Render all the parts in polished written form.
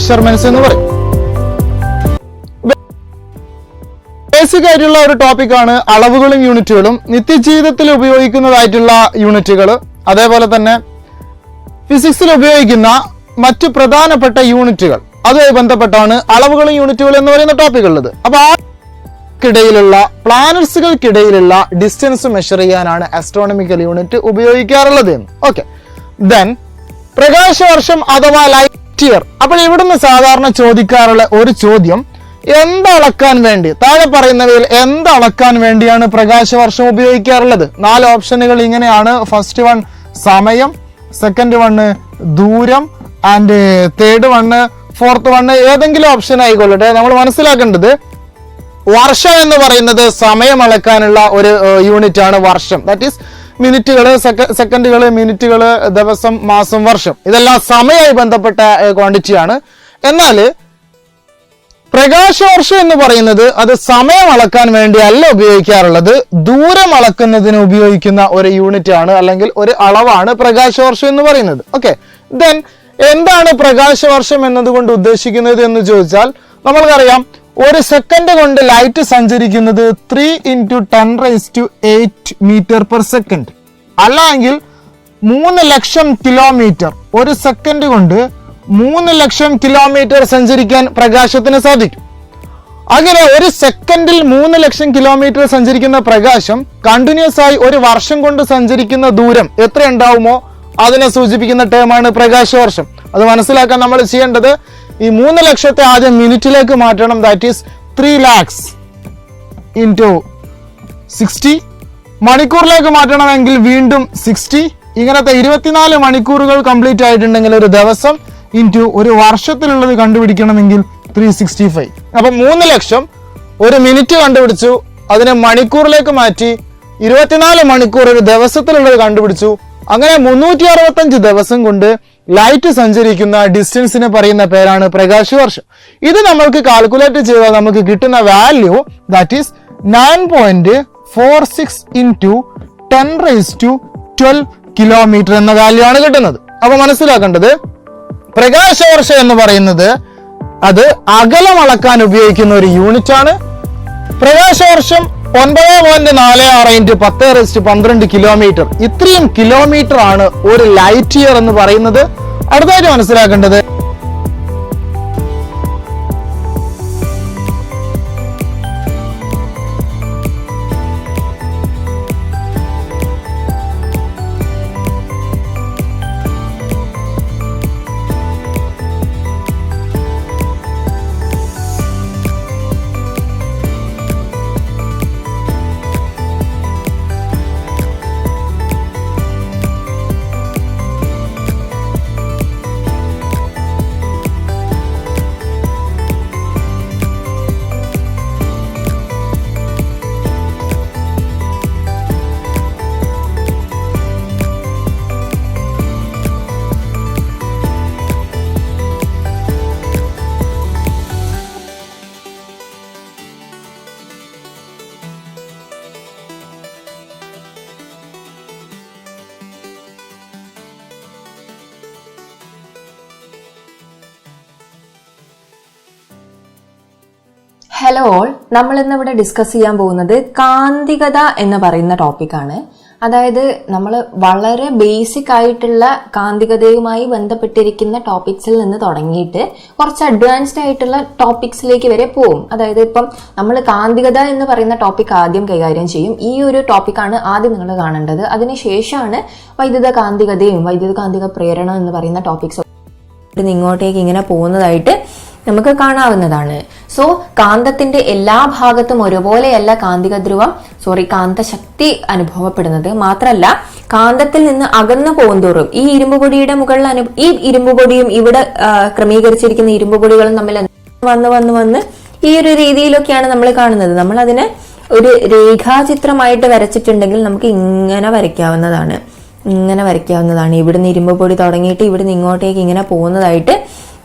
Measurements എന്ന് പറയും. Basic ആയിട്ടുള്ള ഒരു ടോപ്പിക്കാണ് അളവുകളും യൂണിറ്റുകളും. നിത്യജീവിതത്തിൽ ഉപയോഗിക്കുന്നതായിട്ടുള്ള യൂണിറ്റുകൾ, അതേപോലെ തന്നെ ഫിസിക്സിൽ ഉപയോഗിക്കുന്ന മറ്റു പ്രധാനപ്പെട്ട യൂണിറ്റുകൾ, അതുമായി ബന്ധപ്പെട്ടാണ് അളവുകളും യൂണിറ്റുകൾ എന്ന് പറയുന്ന ടോപ്പിക് ഉള്ളത്. അപ്പൊ ിടയിലുള്ള പ്ലാനറ്റ്സുകൾക്കിടയിലുള്ള ഡിസ്റ്റൻസ് മെഷർ ചെയ്യാനാണ് ആസ്ട്രോണമിക്കൽ യൂണിറ്റ് ഉപയോഗിക്കാറുള്ളത്. ഓക്കെ, ദെൻ പ്രകാശവർഷം അഥവാ ലൈറ്റ് ഇയർ. അപ്പോൾ ഇവിടുന്ന് സാധാരണ ചോദിക്കാറുള്ള ഒരു ചോദ്യം, എന്തളക്കാൻ വേണ്ടി, താഴെ പറയുന്നവയിൽ എന്തളക്കാൻ വേണ്ടിയാണ് പ്രകാശവർഷം ഉപയോഗിക്കാറുള്ളത്? 4 ഓപ്ഷനുകൾ ഇങ്ങനെയാണ്. ഫസ്റ്റ് വൺ സമയം, സെക്കൻഡ് വണ് ദൂരം, and third one, fourth one, ഏതെങ്കിലും ഓപ്ഷൻ ആയിക്കൊള്ളട്ടെ. നമ്മൾ മനസ്സിലാക്കേണ്ടത് വർഷം എന്ന് പറയുന്നത് സമയം അളക്കാനുള്ള ഒരു യൂണിറ്റ് ആണ് വർഷം. ദാറ്റ് ഈസ് മിനിറ്റുകള്, സെക്കൻഡുകള്, മിനിറ്റുകള്, ദിവസം, മാസം, വർഷം, ഇതെല്ലാം സമയമായി ബന്ധപ്പെട്ട ക്വാണ്ടിറ്റിയാണ്. എന്നാൽ പ്രകാശവർഷം എന്ന് പറയുന്നത് അത് സമയം അളക്കാൻ വേണ്ടിയല്ല ഉപയോഗിക്കാറുള്ളത്, ദൂരം അളക്കുന്നതിന് ഉപയോഗിക്കുന്ന ഒരു യൂണിറ്റ് ആണ്, അല്ലെങ്കിൽ ഒരു അളവാണ് പ്രകാശവർഷം എന്ന് പറയുന്നത്. ഓക്കെ, ദെൻ എന്താണ് പ്രകാശവർഷം എന്നതുകൊണ്ട് ഉദ്ദേശിക്കുന്നത് എന്ന് ചോദിച്ചാൽ, നമ്മൾക്കറിയാം ഒരു സെക്കൻഡ് കൊണ്ട് ലൈറ്റ് സഞ്ചരിക്കുന്നത് 3 × 10⁸ മീറ്റർ പെർ സെക്കൻഡ്, അല്ലെങ്കിൽ 3 ലക്ഷം കിലോമീറ്റർ. ഒരു സെക്കൻഡ് കൊണ്ട് 3 ലക്ഷം കിലോമീറ്റർ സഞ്ചരിക്കാൻ പ്രകാശത്തിന് സാധിക്കും. അങ്ങനെ ഒരു സെക്കൻഡിൽ 3 ലക്ഷം കിലോമീറ്റർ സഞ്ചരിക്കുന്ന പ്രകാശം കണ്ടിന്യൂസ് ആയി ഒരു വർഷം കൊണ്ട് സഞ്ചരിക്കുന്ന ദൂരം എത്ര ഉണ്ടാവുമോ അതിനെ സൂചിപ്പിക്കുന്ന ടേമാണ് പ്രകാശവർഷം. അത് മനസ്സിലാക്കാൻ നമ്മൾ ചെയ്യേണ്ടത്, ഈ 3 ലക്ഷത്തെ ആദ്യം മിനിറ്റിലേക്ക് മാറ്റണം. That is 3 lakhs × 60. മണിക്കൂറിലേക്ക് മാറ്റണമെങ്കിൽ വീണ്ടും 60. ഇങ്ങനത്തെ 24 മണിക്കൂറുകൾ കംപ്ലീറ്റ് ആയിട്ടുണ്ടെങ്കിൽ ഒരു ദിവസം ഇൻറ്റു ഒരു വർഷത്തിലുള്ളത് കണ്ടുപിടിക്കണമെങ്കിൽ 365. അപ്പൊ 3 ലക്ഷം ഒരു മിനിറ്റ് കണ്ടുപിടിച്ചു, അതിനെ മണിക്കൂറിലേക്ക് മാറ്റി 24 മണിക്കൂർ ഒരു ദിവസത്തിലുള്ളത് കണ്ടുപിടിച്ചു. അങ്ങനെ 365 ദിവസം കൊണ്ട് ലൈറ്റ് സഞ്ചരിക്കുന്ന ഡിസ്റ്റൻസിനെ പറയുന്ന പേരാണ് പ്രകാശവർഷം. ഇത് നമ്മൾക്ക് കാൽക്കുലേറ്റ് ചെയ്താൽ നമുക്ക് കിട്ടുന്ന വാല്യൂ ദാറ്റ് ഈസ് 9.46 × 10⁻12 കിലോമീറ്റർ എന്ന വാല്യൂ ആണ് കിട്ടുന്നത്. അപ്പൊ മനസ്സിലാക്കേണ്ടത്, പ്രകാശവർഷം എന്ന് പറയുന്നത് അത് അകലം അളക്കാൻ ഉപയോഗിക്കുന്ന ഒരു യൂണിറ്റ് ആണ്. പ്രകാശവർഷം 9.46 × 10⁻12 കിലോമീറ്റർ, ഇത്രയും കിലോമീറ്റർ ആണ് ഒരു ലൈറ്റ് ഇയർ എന്ന് പറയുന്നത്. അടുത്തായിട്ട് മനസ്സിലാക്കേണ്ടത്, ഹലോ ഓൾ, നമ്മൾ ഇന്ന് ഇവിടെ ഡിസ്കസ് ചെയ്യാൻ പോകുന്നത് കാന്തികത എന്ന് പറയുന്ന ടോപ്പിക്കാണ്. അതായത് നമ്മൾ വളരെ ബേസിക് ആയിട്ടുള്ള കാന്തികതയുമായി ബന്ധപ്പെട്ടിരിക്കുന്ന ടോപ്പിക്സിൽ നിന്ന് തുടങ്ങിയിട്ട് കുറച്ച് അഡ്വാൻസ്ഡ് ആയിട്ടുള്ള ടോപ്പിക്സിലേക്ക് വരെ പോകും. അതായത് ഇപ്പം നമ്മൾ കാന്തികത എന്ന് പറയുന്ന ടോപ്പിക് ആദ്യം കൈകാര്യം ചെയ്യും. ഈ ഒരു ടോപ്പിക്കാണ് ആദ്യം നിങ്ങൾ കാണേണ്ടത്. അതിനുശേഷമാണ് വൈദ്യുത കാന്തികതയും വൈദ്യുത കാന്തിക പ്രേരണം എന്ന് പറയുന്ന ടോപ്പിക്സ് ഇങ്ങോട്ടേക്ക് ഇങ്ങനെ പോകുന്നതായിട്ട് നമുക്ക് കാണാവുന്നതാണ്. സോ കാന്തത്തിന്റെ എല്ലാ ഭാഗത്തും ഒരുപോലെയല്ല കാന്തശക്തി അനുഭവപ്പെടുന്നത്. മാത്രല്ല കാന്തത്തിൽ നിന്ന് അകന്നു പോകുന്തോറും ഈ ഇരുമ്പുപൊടിയുടെ മുകളിൽ ഈ ഇരുമ്പുപൊടിയും ഇവിടെ ക്രമീകരിച്ചിരിക്കുന്ന ഇരുമ്പുപൊടികളും തമ്മിൽ വന്ന് ഈ ഒരു രീതിയിലൊക്കെയാണ് നമ്മൾ കാണുന്നത്. നമ്മൾ അതിനെ ഒരു രേഖാചിത്രമായിട്ട് വരച്ചിട്ടുണ്ടെങ്കിൽ നമുക്ക് ഇങ്ങനെ വരയ്ക്കാവുന്നതാണ്. ഇവിടുന്ന് ഇരുമ്പുപൊടി തുടങ്ങിയിട്ട് ഇവിടുന്ന് ഇങ്ങോട്ടേക്ക് ഇങ്ങനെ പോകുന്നതായിട്ട്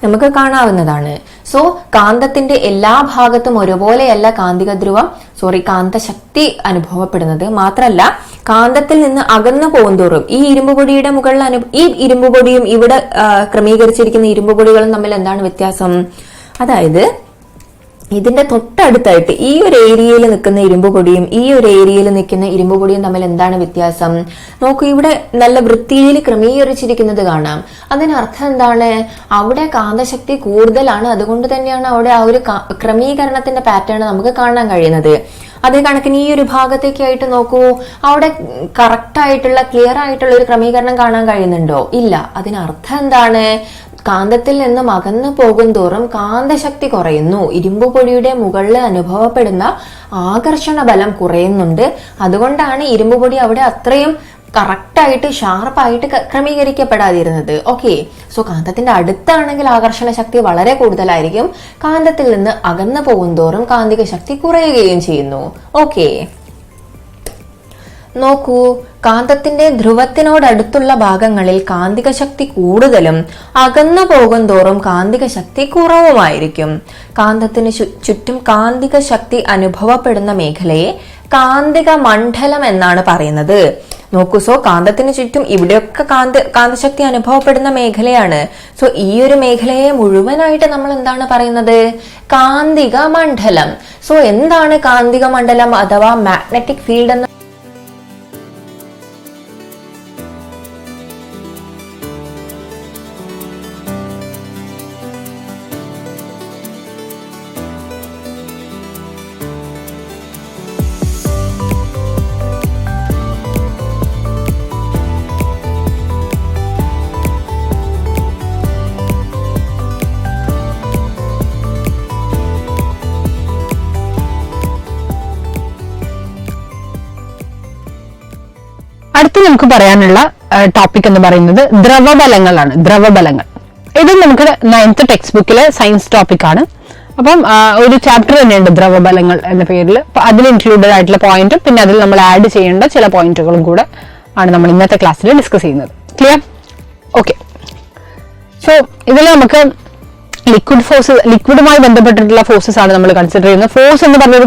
നമുക്ക് കാണാവുന്നതാണ്. സോ കാന്തത്തിന്റെ എല്ലാ ഭാഗത്തും ഒരുപോലെയല്ല കാന്തശക്തി അനുഭവപ്പെടുന്നത്. മാത്രല്ല കാന്തത്തിൽ നിന്ന് അകന്നു പോകുന്തോറും ഈ ഇരുമ്പുപൊടിയുടെ മുകളിൽ ഈ ഇരുമ്പുപൊടിയും ഇവിടെ ക്രമീകരിച്ചിരിക്കുന്ന ഇരുമ്പുപൊടികളും തമ്മിൽ എന്താണ് വ്യത്യാസം? അതായത് ഇതിന്റെ തൊട്ടടുത്തായിട്ട് ഈ ഒരു ഏരിയയിൽ നിൽക്കുന്ന ഇരുമ്പുപൊടിയും ഈ ഒരു ഏരിയയിൽ നിൽക്കുന്ന ഇരുമ്പുപൊടിയും തമ്മിൽ എന്താണ് വ്യത്യാസം? നോക്കൂ, ഇവിടെ നല്ല വൃത്തിയിൽ ക്രമീകരിച്ചിരിക്കുന്നത് കാണാം. അതിനർത്ഥം എന്താണ്? അവിടെ കാന്തശക്തി കൂടുതലാണ്. അതുകൊണ്ട് തന്നെയാണ് അവിടെ ആ ഒരു ക്രമീകരണത്തിന്റെ പാറ്റേൺ നമുക്ക് കാണാൻ കഴിയുന്നത്. അതേ കണക്കിന് ഈ ഒരു ഭാഗത്തേക്കായിട്ട് നോക്കൂ, അവിടെ കറക്റ്റ് ആയിട്ടുള്ള ക്ലിയർ ആയിട്ടുള്ള ഒരു ക്രമീകരണം കാണാൻ കഴിയുന്നുണ്ടോ? ഇല്ല. അതിനർത്ഥം എന്താണ്? കാന്തത്തിൽ നിന്നും അകന്നു പോകും തോറും കാന്തശക്തി കുറയുന്നു. ഇരുമ്പുപൊടിയുടെ മുകളിൽ അനുഭവപ്പെടുന്ന ആകർഷണ ബലം കുറയുന്നുണ്ട്. അതുകൊണ്ടാണ് ഇരുമ്പുപൊടി അവിടെ അത്രയും കറക്റ്റായിട്ട് ഷാർപ്പായിട്ട് ക്രമീകരിക്കപ്പെടാതിരുന്നത്. ഓക്കെ, സോ കാന്തത്തിന്റെ അടുത്താണെങ്കിൽ ആകർഷണ ശക്തി വളരെ കൂടുതലായിരിക്കും. കാന്തത്തിൽ നിന്ന് അകന്നു പോകും തോറും കാന്തിക ശക്തി കുറയുകയും ചെയ്യുന്നു. ഓക്കെ, നോക്കൂ, കാന്തത്തിന്റെ ധ്രുവത്തിനോടടുത്തുള്ള ഭാഗങ്ങളിൽ കാന്തിക ശക്തി കൂടുതലും അകന്നു പോകും തോറും കാന്തിക ശക്തി കുറവുമായിരിക്കും. കാന്തത്തിന് ചുറ്റും കാന്തിക ശക്തി അനുഭവപ്പെടുന്ന മേഖലയെ കാന്തിക മണ്ഡലം എന്നാണ് പറയുന്നത്. നോക്കൂ, സോ കാന്തത്തിന് ചുറ്റും ഇവിടെയൊക്കെ കാന്തശക്തി അനുഭവപ്പെടുന്ന മേഖലയാണ്. സോ ഈ ഒരു മേഖലയെ മുഴുവനായിട്ട് നമ്മൾ എന്താണ് പറയുന്നത്? കാന്തിക മണ്ഡലം. സോ എന്താണ് കാന്തിക മണ്ഡലം അഥവാ മാഗ്നറ്റിക് ഫീൽഡ് എന്ന്? അടുത്ത് നമുക്ക് പറയാനുള്ള ടോപ്പിക് എന്ന് പറയുന്നത് ദ്രവബലങ്ങളാണ്. ദ്രവബലങ്ങൾ ഇത് നമുക്ക് 9th ടെക്സ്റ്റ് ബുക്കിലെ സയൻസ് ടോപ്പിക് ആണ്. അപ്പം ഒരു ചാപ്റ്റർ തന്നെയുണ്ട് ദ്രവബലങ്ങൾ എന്ന പേരിൽ. അതിൽ ഇൻക്ലൂഡഡ് ആയിട്ടുള്ള പോയിന്റും പിന്നെ അതിൽ നമ്മൾ ആഡ് ചെയ്യേണ്ട ചില പോയിന്റുകളും കൂടെ ആണ് നമ്മൾ ഇന്നത്തെ ക്ലാസ്സിൽ ഡിസ്കസ് ചെയ്യുന്നത്. ക്ലിയർ? ഓക്കെ, സോ ഇതിൽ നമുക്ക് ലിക്വിഡുമായി ബന്ധപ്പെട്ടിട്ടുള്ള ഫോഴ്സസ് ആണ് നമ്മൾ കൺസിഡർ ചെയ്യുന്നത്. ഫോഴ്സ് എന്ന് പറഞ്ഞൊരു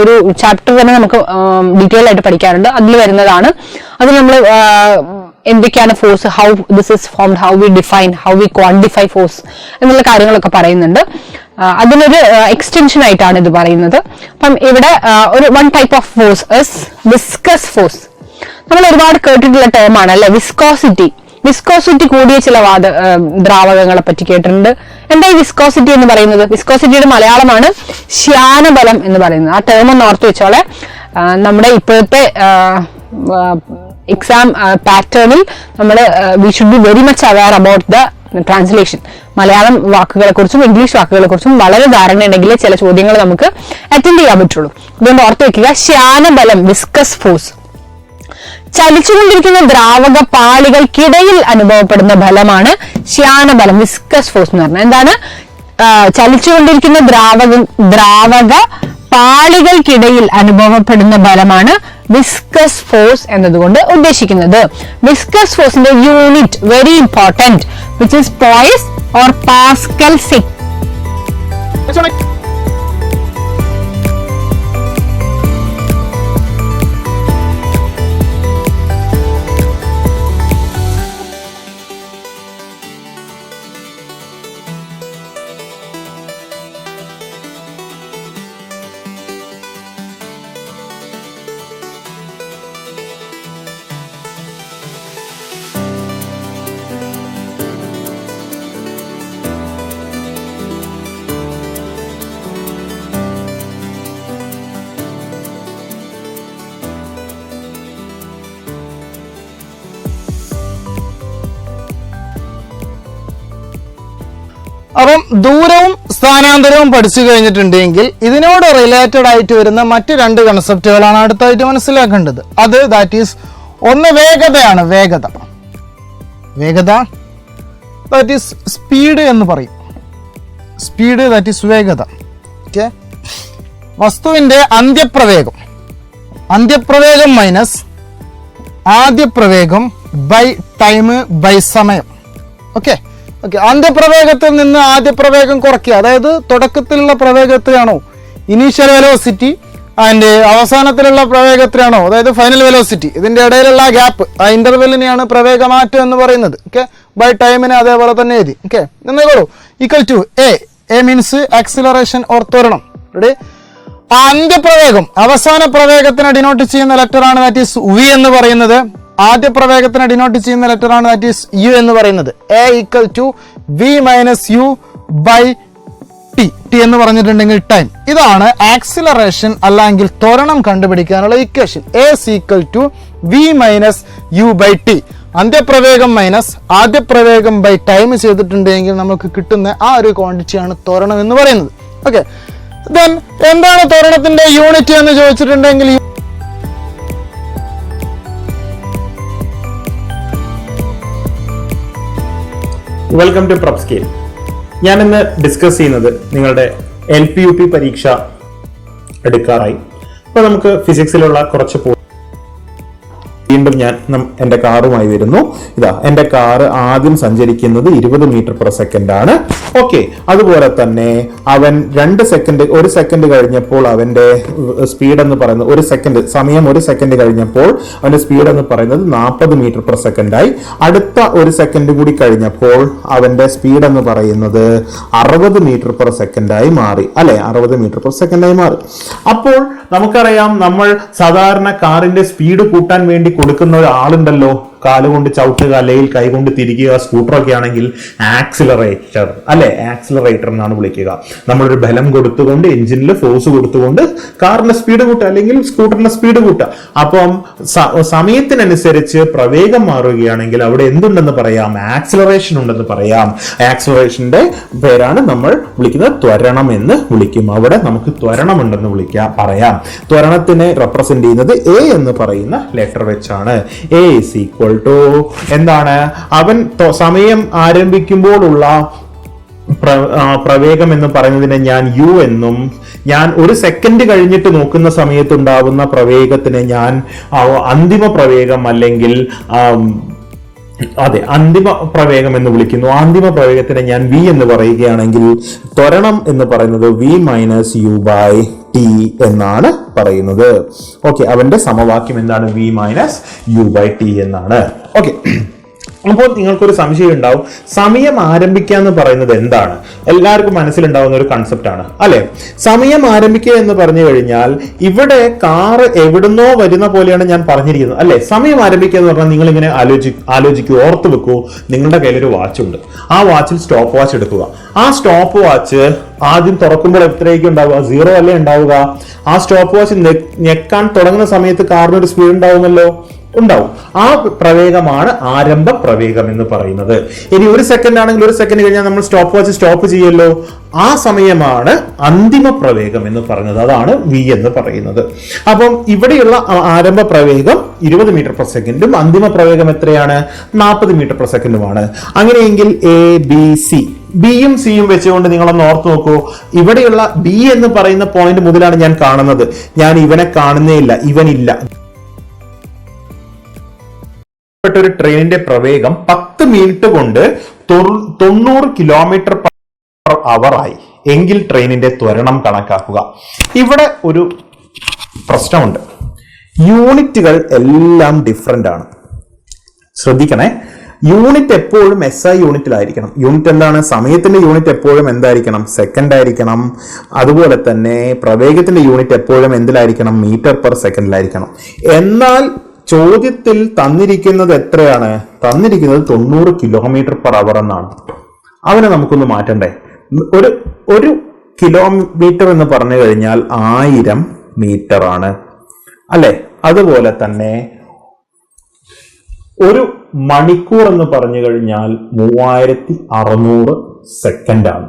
ഒരു ചാപ്റ്റർ തന്നെ നമുക്ക് ഡീറ്റെയിൽ ആയിട്ട് പഠിക്കാറുണ്ട്. അതിൽ വരുന്നതാണ്. അത് നമ്മൾ എന്തൊക്കെയാണ് force, how this is formed, how we define, how we quantify force എന്നുള്ള കാര്യങ്ങളൊക്കെ പറയുന്നുണ്ട്. അതിനൊരു എക്സ്റ്റൻഷൻ ആയിട്ടാണ് ഇത് പറയുന്നത്. അപ്പം ഇവിടെ ഒരു one type of force is viscous force. നമ്മൾ ഒരുപാട് കേട്ടിട്ടുള്ള ടേം ആണ് അല്ലെ, വിസ്കോസിറ്റി. വിസ്കോസിറ്റി കൂടിയ ചില ദ്രാവകങ്ങളെ പറ്റി കേട്ടിട്ടുണ്ട്. എന്താ ഈ വിസ്കോസിറ്റി എന്ന് പറയുന്നത്? വിസ്കോസിറ്റിയുടെ മലയാളമാണ് ശ്യാനബലം എന്ന് പറയുന്നത്. ആ ടേം ഒന്ന് ഓർത്ത് വെച്ചോളെ. നമ്മുടെ ഇപ്പോഴത്തെ എക്സാം പാറ്റേണിൽ നമ്മൾ we should be very much aware about the translation. Malayalam വാക്കുകളെ കുറിച്ചും ഇംഗ്ലീഷ് വാക്കുകളെ കുറിച്ചും വളരെ ധാരണ ഉണ്ടെങ്കിൽ ചില ചോദ്യങ്ങൾ നമുക്ക് അറ്റൻഡ് ചെയ്യാൻ പറ്റുള്ളൂ. അതുകൊണ്ട് ഓർത്ത് വെക്കുക, ശ്യാനബലം, വിസ്കസ് ഫോഴ്സ്. ചലിച്ചുകൊണ്ടിരിക്കുന്ന ദ്രാവക പാളികൾക്കിടയിൽ അനുഭവപ്പെടുന്ന ബലമാണ് ശ്യാനബലം, വിസ്കസ് ഫോഴ്സ് എന്ന് പറഞ്ഞാൽ. എന്താണ്? ചലിച്ചുകൊണ്ടിരിക്കുന്ന ദ്രാവക പാളികൾക്കിടയിൽ അനുഭവപ്പെടുന്ന ബലമാണ് വിസ്കസ് ഫോഴ്സ് എന്നതുകൊണ്ട് ഉദ്ദേശിക്കുന്നത്. വിസ്കസ് ഫോഴ്സിന്റെ unit very important, which is poise or pascal sec. അപ്പം ദൂരവും സ്ഥാനാന്തരവും പഠിച്ചു കഴിഞ്ഞിട്ടുണ്ടെങ്കിൽ ഇതിനോട് റിലേറ്റഡ് ആയിട്ട് വരുന്ന മറ്റ് രണ്ട് കൺസെപ്റ്റുകളാണ് അടുത്തായിട്ട് മനസ്സിലാക്കേണ്ടത്. അത് ദാറ്റ് ഈസ് ഒന്ന് വേഗതയാണ്. വേഗത ദാറ്റ് ഈസ് സ്പീഡ് എന്ന് പറയും. സ്പീഡ് ദാറ്റ് ഈസ് വേഗത. ഓക്കെ, വസ്തുവിന്റെ അന്ത്യപ്രവേഗം മൈനസ് ആദ്യപ്രവേഗം ബൈ ടൈം ബൈ സമയം. ഓക്കെ, അന്ത്യപ്രവേഗത്തിൽ നിന്ന് ആദ്യപ്രവേഗം കുറയ്ക്കുക. അതായത് തുടക്കത്തിലുള്ള പ്രവേഗത്തെയാണോ ഇനീഷ്യൽ വെലോസിറ്റി ആൻഡ് അവസാനത്തിലുള്ള പ്രവേഗം എത്രയാണോ, അതായത് ഫൈനൽ വെലോസിറ്റി, ഇതിന്റെ ഇടയിലുള്ള ഗ്യാപ്പ്, ആ ഇന്റർവെല്ലിനെയാണ് പ്രവേഗമാറ്റം എന്ന് പറയുന്നത്. ഓക്കെ, ബൈ ടൈമിനെ അതേപോലെ തന്നെ എഴുതി. ഓക്കെ, എന്നേക്കോളൂ. Equal to a means acceleration or ത്വരണം. റെഡി? അന്ത്യപ്രവേഗം, അവസാന പ്രവേഗത്തിനെ ഡിനോട്ട് ചെയ്യുന്ന ലെറ്റർ ആണ് ദാറ്റ് ഈസ് വി എന്ന് പറയുന്നത്. ആദ്യ പ്രവേഗത്തിനെ ഡിനോട്ട് ചെയ്യുന്ന ലെറ്റർ ആണ് ദാറ്റ് ഈസ് യു എന്ന് പറയുന്നത്. A equal to v minus u by t. T എന്ന് പറഞ്ഞിട്ടുണ്ടെങ്കിൽ ടൈം. ഇതാണ് ആക്സിലറേഷൻ അല്ലെങ്കിൽ ത്വരണം കണ്ടുപിടിക്കാനുള്ള equation. A equal to v minus u by t. അന്ത്യപ്രവേഗം മൈനസ് ആദ്യ പ്രവേഗം ബൈ ടൈം ചെയ്തിട്ടുണ്ടെങ്കിൽ നമുക്ക് കിട്ടുന്ന ആ ഒരു ക്വാണ്ടിറ്റിയാണ് ത്വരണം എന്ന് പറയുന്നത്. ഓക്കെ, ദെൻ എന്താണ് ത്വരണത്തിന്റെ യൂണിറ്റ് എന്ന് ചോദിച്ചിട്ടുണ്ടെങ്കിൽ വെൽക്കം ടു പ്രൊപ് സ്കെയിൽ. ഞാനിന്ന് ഡിസ്കസ് ചെയ്യുന്നത് നിങ്ങളുടെ LPUP പരീക്ഷ എടുക്കാറായി. അപ്പോൾ നമുക്ക് ഫിസിക്സിലുള്ള കുറച്ച് വീണ്ടും ഞാൻ എൻ്റെ കാറുമായി വരുന്നു. ഇതാ എൻ്റെ കാറ് ആദ്യം സഞ്ചരിക്കുന്നത് 20 മീറ്റർ പെർ സെക്കൻഡ് ആണ്. ഓക്കെ, അതുപോലെ തന്നെ അവൻ 2 സെക്കൻഡ്, 1 സെക്കൻഡ് കഴിഞ്ഞപ്പോൾ അവൻ്റെ സ്പീഡ് എന്ന് പറയുന്നത് 1 സെക്കൻഡ്, സമയം 1 സെക്കൻഡ് കഴിഞ്ഞപ്പോൾ അവൻ്റെ സ്പീഡ് എന്ന് പറയുന്നത് 40 മീറ്റർ പെർ സെക്കൻഡായി. അടുത്ത 1 സെക്കൻഡ് കൂടി കഴിഞ്ഞപ്പോൾ അവൻ്റെ സ്പീഡ് എന്ന് പറയുന്നത് 60 മീറ്റർ പെർ സെക്കൻഡായി മാറി. അല്ലെ, 60 മീറ്റർ പെർ സെക്കൻഡായി മാറി. അപ്പോൾ നമുക്കറിയാം, നമ്മൾ സാധാരണ കാറിന്റെ സ്പീഡ് കൂട്ടാൻ വേണ്ടി കൊടുക്കുന്ന ഒരാളുണ്ടല്ലോ, കാലുകൊണ്ട് ചവിട്ടുക അല്ലെങ്കിൽ കൈകൊണ്ട് തിരിക്കുക, സ്കൂട്ടറൊക്കെ ആണെങ്കിൽ ആക്സിലറേറ്റർ, അല്ലെ, ആക്സിലറേറ്റർ എന്നാണ് വിളിക്കുക. നമ്മളൊരു ബലം കൊടുത്തുകൊണ്ട്, എഞ്ചിനിൽ ഫോഴ്സ് കൊടുത്തുകൊണ്ട് കാറിന്റെ സ്പീഡ് കൂട്ടുക അല്ലെങ്കിൽ സ്കൂട്ടറിന്റെ സ്പീഡ് കൂട്ടുക. അപ്പം സമയത്തിനനുസരിച്ച് പ്രവേഗം മാറുകയാണെങ്കിൽ അവിടെ എന്തുണ്ടെന്ന് പറയാം? ആക്സിലറേഷൻ ഉണ്ടെന്ന് പറയാം. ആക്സിലറേഷന്റെ പേരാണ് നമ്മൾ വിളിക്കുന്നത് ത്വരണം എന്ന് വിളിക്കും. അവിടെ നമുക്ക് ത്വരണം ഉണ്ടെന്ന് പറയാം. ത്വരണത്തിനെ റെപ്രസെന്റ് ചെയ്യുന്നത് എ എന്ന് പറയുന്ന ലെറ്റർ വെച്ചാണ്. എ ഇസ് ഈക്വൽ ടു എന്താണ്? അവൻ സമയം ആരംഭിക്കുമ്പോഴുള്ള പ്രവേഗം എന്ന് പറയുന്നതിനെ ഞാൻ യു എന്നും, ഞാൻ 1 സെക്കൻഡ് കഴിഞ്ഞിട്ട് നോക്കുന്ന സമയത്തുണ്ടാവുന്ന പ്രവേഗത്തിനെ ഞാൻ അന്തിമ പ്രവേഗം അല്ലെങ്കിൽ അന്തിമ പ്രവേഗം എന്ന് വിളിക്കുന്നു. അന്തിമ പ്രവേഗത്തിനെ ഞാൻ വി എന്ന് പറയുകയാണെങ്കിൽ ത്വരണം എന്ന് പറയുന്നത് v minus u by t എന്നാണ് പറയുന്നത്. ഓക്കെ, അവന്റെ സമവാക്യം എന്താണ്? V minus u by t എന്നാണ്. ഓക്കെ, അപ്പോൾ നിങ്ങൾക്കൊരു സംശയം ഉണ്ടാവും, സമയം ആരംഭിക്കുക എന്ന് പറയുന്നത് എന്താണ്? എല്ലാവർക്കും മനസ്സിലുണ്ടാവുന്ന ഒരു കൺസെപ്റ്റ് ആണ്, അല്ലെ? സമയം ആരംഭിക്കുക എന്ന് പറഞ്ഞു കഴിഞ്ഞാൽ ഇവിടെ കാറ് എവിടുന്നോ വരുന്ന പോലെയാണ് ഞാൻ പറഞ്ഞിരിക്കുന്നത്, അല്ലെ? സമയം ആരംഭിക്കുക എന്ന് പറഞ്ഞാൽ നിങ്ങൾ ഇങ്ങനെ ആലോചിക്കൂ, ഓർത്ത് വെക്കൂ. നിങ്ങളുടെ കയ്യിലൊരു വാച്ച് ഉണ്ട്. ആ വാച്ചിൽ സ്റ്റോപ്പ് വാച്ച് എടുക്കുക. ആ സ്റ്റോപ്പ് വാച്ച് ആദ്യം തുറക്കുമ്പോൾ എത്രയൊക്കെ ഉണ്ടാവുക? 0 അല്ലേ ഉണ്ടാവുക? ആ സ്റ്റോപ്പ് വാച്ച് ഞെക്കാൻ തുടങ്ങുന്ന സമയത്ത് കാറിനൊരു സ്പീഡ് ഉണ്ടാവുമല്ലോ, ഉണ്ടാവും. ആ പ്രവേഗമാണ് ആരംഭ പ്രവേഗം എന്ന് പറയുന്നത്. ഇനി 1 സെക്കൻഡ് ആണെങ്കിൽ 1 സെക്കൻഡ് കഴിഞ്ഞാൽ നമ്മൾ സ്റ്റോപ്പ് വാച്ച് സ്റ്റോപ്പ് ചെയ്യല്ലോ, ആ സമയമാണ് അന്തിമ പ്രവേഗം എന്ന് പറയുന്നത്. അതാണ് വി എന്ന് പറയുന്നത്. അപ്പം ഇവിടെയുള്ള ആരംഭ പ്രവേഗം 20 മീറ്റർ പെർ സെക്കൻഡും അന്തിമ പ്രവേഗം എത്രയാണ്? 40 മീറ്റർ പെർ സെക്കൻഡുമാണ്. അങ്ങനെയെങ്കിൽ എ ബി സി, ബിയും സിയും വെച്ചുകൊണ്ട് നിങ്ങളൊന്ന് ഓർത്ത് നോക്കൂ. ഇവിടെയുള്ള ബി എന്ന് പറയുന്ന പോയിന്റ് മുതലാണ് ഞാൻ കാണുന്നത്. ഞാൻ ഇവനെ കാണുന്നേ ഇല്ല, ഇവനില്ല. ഒരു ട്രെയിനിന്റെ പ്രവേഗം 10 മിനിറ്റ് കൊണ്ട് 90 കിലോമീറ്റർ പെർ അവർ ആയി എങ്കിൽ ട്രെയിനിന്റെ ത്വരണം കണക്കാക്കുക. ഇവിടെ ഒരു പ്രശ്നമുണ്ട്. യൂണിറ്റുകൾ എല്ലാം ഡിഫറെന്റ് ആണ്. ശ്രദ്ധിക്കണേ, യൂണിറ്റ് എപ്പോഴും SI യൂണിറ്റിലായിരിക്കണം. യൂണിറ്റ് എന്താണ്? സമയത്തിന്റെ യൂണിറ്റ് എപ്പോഴും എന്തായിരിക്കണം? സെക്കൻഡ് ആയിരിക്കണം. അതുപോലെ തന്നെ പ്രവേഗത്തിന്റെ യൂണിറ്റ് എപ്പോഴും എന്തിലായിരിക്കണം? Metre per സെക്കൻഡിലായിരിക്കണം. എന്നാൽ ചോദ്യത്തിൽ തന്നിരിക്കുന്നത് എത്രയാണ്? തന്നിരിക്കുന്നത് 90 കിലോമീറ്റർ പെർ അവർ എന്നാണ്. അവനെ നമുക്കൊന്ന് മാറ്റണ്ടേ? ഒരു കിലോമീറ്റർ എന്ന് പറഞ്ഞു കഴിഞ്ഞാൽ 1000 മീറ്റർ ആണ്, അല്ലെ? അതുപോലെ തന്നെ ഒരു മണിക്കൂർ എന്ന് പറഞ്ഞു കഴിഞ്ഞാൽ 3600 സെക്കൻഡ് ആണ്,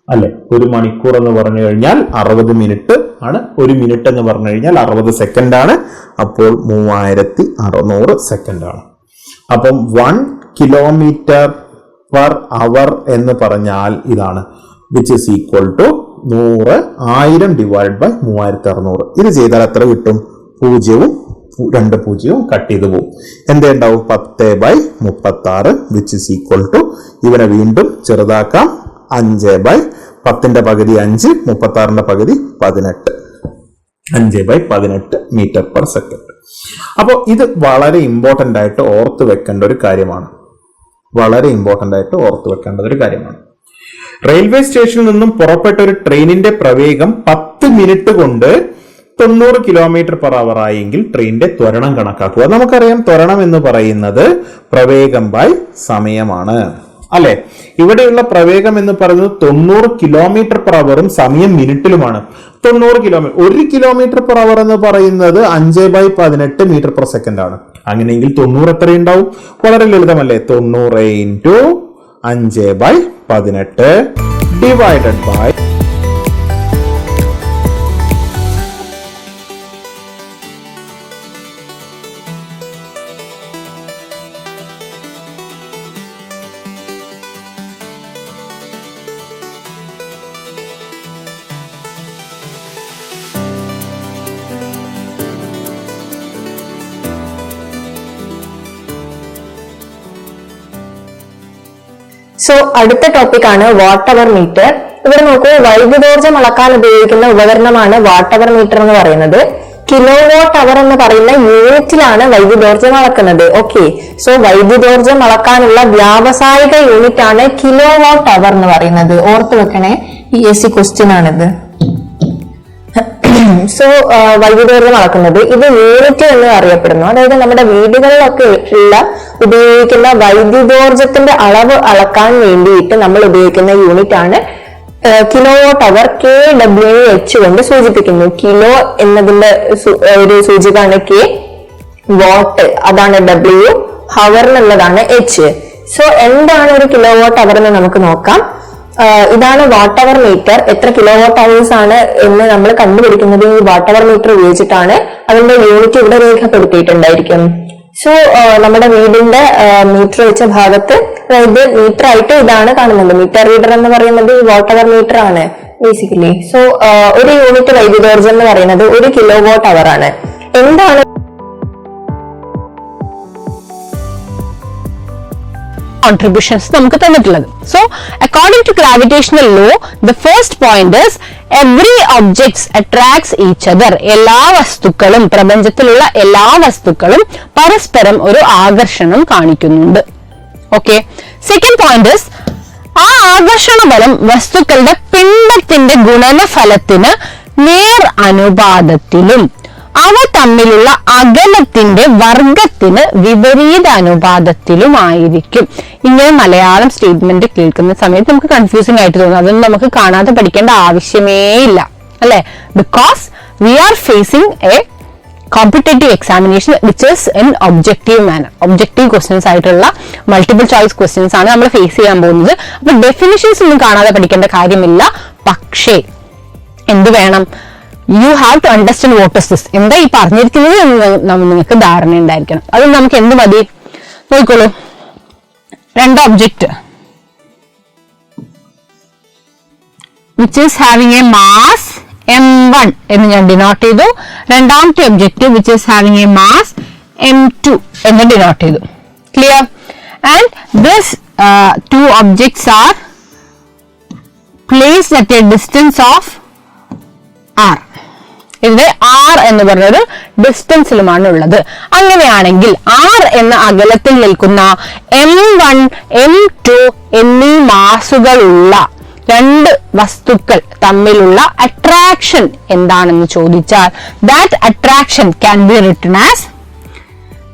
അല്ലെ? ഒരു മണിക്കൂർ എന്ന് പറഞ്ഞു കഴിഞ്ഞാൽ 60 മിനിറ്റ് ആണ്. 1 മിനിറ്റ് എന്ന് പറഞ്ഞു കഴിഞ്ഞാൽ 60 സെക്കൻഡ് ആണ്. അപ്പോൾ 3600 സെക്കൻഡ് ആണ്. അപ്പം 1 കിലോമീറ്റർ പെർ അവർ എന്ന് പറഞ്ഞാൽ ഇതാണ്, which is equal to 1000 divide by 3600. ഇത് ചെയ്താൽ എത്ര കിട്ടും? 0 2 0 കട്ട് ചെയ്ത് പോകും. എന്തുണ്ടാവും? 10/36 വിച്ച് ഇസ് ഈക്വൽ ടു, ഇവനെ വീണ്ടും ചെറുതാക്കാം, 5/10ന്റെ പകുതി 5, 36ന്റെ പകുതി 18. 5/18 മീറ്റർ/സെക്കൻഡ്. അപ്പോൾ ഇത് വളരെ ഇമ്പോർട്ടന്റ് ആയിട്ട് ഓർത്ത് വെക്കേണ്ട ഒരു കാര്യമാണ്. റെയിൽവേ സ്റ്റേഷനിൽ നിന്നും പുറപ്പെട്ട ഒരു ട്രെയിനിന്റെ പ്രവേഗം 10 മിനിറ്റ് കൊണ്ട് 90 km/h ആയെങ്കിൽ ട്രെയിനിന്റെ ത്വരണം കണക്കാക്കുക. നമുക്കറിയാം ത്വരണം എന്ന് പറയുന്നത് പ്രവേഗം ബൈ സമയമാണ്, അല്ലെ? ഇവിടെയുള്ള പ്രവേഗം എന്ന് പറയുന്നത് 90 km/h സമയം മിനിറ്റിലുമാണ്. 90 km, 1 km/h എന്ന് പറയുന്നത് 5/18 മീറ്റർ/സെക്കൻഡ് ആണ്. അങ്ങനെയെങ്കിൽ 90 എത്രയുണ്ടാവും? വളരെ ലളിതമല്ലേ? 90 × 5/18 ഡിവൈഡഡ് ബൈ സോ അടുത്ത ടോപ്പിക് ആണ് വാട്ട് അവർ മീറ്റർ. ഇവിടെ നോക്കൂ, വൈദ്യുതോർജ്ജം അളക്കാൻ ഉപയോഗിക്കുന്ന ഉപകരണമാണ് വാട്ട് അവർ മീറ്റർ എന്ന് പറയുന്നത്. കിലോ വാട്ട് അവർ എന്ന് പറയുന്ന യൂണിറ്റിലാണ് വൈദ്യുതോർജ്ജം അളക്കുന്നത്. ഓക്കെ, സോ വൈദ്യുതോർജ്ജം അളക്കാനുള്ള വ്യാവസായിക യൂണിറ്റ് ആണ് കിലോ വാട്ട് അവർ എന്ന് പറയുന്നത്. ഓർത്തു വെക്കണേ, PSC ക്വസ്റ്റ്യൻ ആണിത്. സോ വൈദ്യുതോർജ്ജം അളക്കുന്നത് ഇത് യൂണിറ്റ് എന്ന് അറിയപ്പെടുന്നു. അതായത് നമ്മുടെ വീടുകളിലൊക്കെ ഉള്ള ഉപയോഗിക്കുന്ന വൈദ്യുതോർജ്ജത്തിന്റെ അളവ് അളക്കാൻ വേണ്ടിയിട്ട് നമ്മൾ ഉപയോഗിക്കുന്ന യൂണിറ്റ് ആണ് കിലോ വാട്ട് അവർ. KWH കൊണ്ട് സൂചിപ്പിക്കുന്നു. കിലോ എന്നതിന്റെ ഒരു സൂചികയാണ് K, വാട്ട് അതാണ് W, ഹവർ എന്നുള്ളതാണ് H. സോ എന്താണ് ഒരു കിലോ വാട്ട് അവർ എന്ന് നമുക്ക് നോക്കാം. ഇതാണ് വാട്ട് അവർ മീറ്റർ. എത്ര കിലോ വാട്ട് അവേഴ്സ് ആണ് എന്ന് നമ്മൾ കണ്ടുപിടിക്കുന്നത് ഈ വാട്ട് അവർ മീറ്റർ ഉപയോഗിച്ചിട്ടാണ്. അതിന്റെ യൂണിറ്റ് ഇവിടെ രേഖപ്പെടുത്തിയിട്ടുണ്ടായിരിക്കും. സോ നമ്മുടെ വീടിന്റെ മീറ്റർ വെച്ച ഭാഗത്ത്, അതായത് മീറ്റർ ആയിട്ട് ഇതാണ് കാണുന്നത്. മീറ്റർ റീഡർ എന്ന് പറയുന്നത് ഈ വാട്ട് അവർ മീറ്റർ ആണ് ബേസിക്കലി. സോ ഒരു യൂണിറ്റ് വൈദ്യുതോർജ്ജം എന്ന് പറയുന്നത് 1 കിലോ വാട്ട് അവർ ആണ്. എന്താണ് contributions നമുക്ക് തന്നിട്ടുള്ളത്? So according to gravitational law, the first point is every objects attracts each other. എല്ലാ വസ്തുക്കളും, പ്രപഞ്ചത്തിലുള്ള എല്ലാ വസ്തുക്കളും പരസ്പരം ഒരു ആകർഷണം കാണിക്കുന്നുണ്ട്. ഓക്കെ, സെക്കൻഡ് പോയിന്റ് is ആ ആകർഷണ ബലം വസ്തുക്കളുടെ പിണ്ഡത്തിന്റെ ഗുണനഫലത്തിന് നേർ അനുപാതത്തിലും അവ തമ്മിലുള്ള അകലത്തിന്റെ വർഗത്തിന് വിപരീത അനുപാതത്തിലുമായിരിക്കും. ഇങ്ങനെ മലയാളം സ്റ്റേറ്റ്മെന്റ് കേൾക്കുന്ന സമയത്ത് നമുക്ക് കൺഫ്യൂസിംഗ് ആയിട്ട് തോന്നും. അതൊന്നും നമുക്ക് കാണാതെ പഠിക്കേണ്ട ആവശ്യമേ ഇല്ല, അല്ലെ? Because we are facing a competitive examination which is in objective manner. Objective questions ആയിട്ടുള്ള മൾട്ടിപ്പിൾ ചോയ്സ് ക്വസ്റ്റ്യൻസ് ആണ് നമ്മൾ ഫേസ് ചെയ്യാൻ പോകുന്നത്. അപ്പൊ ഡെഫിനിഷൻസ് ഒന്നും കാണാതെ പഠിക്കേണ്ട കാര്യമില്ല. പക്ഷേ എന്ത് വേണം? You have to understand what is this. എന്താ ഈ പറഞ്ഞിരിക്കുന്നത് എന്ന് നിങ്ങൾക്ക് ധാരണ ഉണ്ടായിരിക്കണം. അത് നമുക്ക് എന്ത് മതി? നോക്കിക്കോളൂ, 2 object which is having A mass m1 എന്ന് ഞാൻ ഡിനോട്ട് ചെയ്തു. രണ്ടാമത്തെ object which is having A mass m2 എന്ന് ഡിനോട്ട് ചെയ്തു. Clear? And this 2 objects are placed at A distance of r. ഇതിന്റെ r എന്ന് പറഞ്ഞൊരു ഡിസ്റ്റൻസിലുമാണ് ഉള്ളത്. അങ്ങനെയാണെങ്കിൽ r എന്ന അകലത്തിൽ നിൽക്കുന്ന m1, m2 എന്നീ മാസുകളുള്ള 2 വസ്തുക്കൾ തമ്മിലുള്ള അട്രാക്ഷൻ എന്താണെന്ന് ചോദിച്ചാൽ that attraction can be written as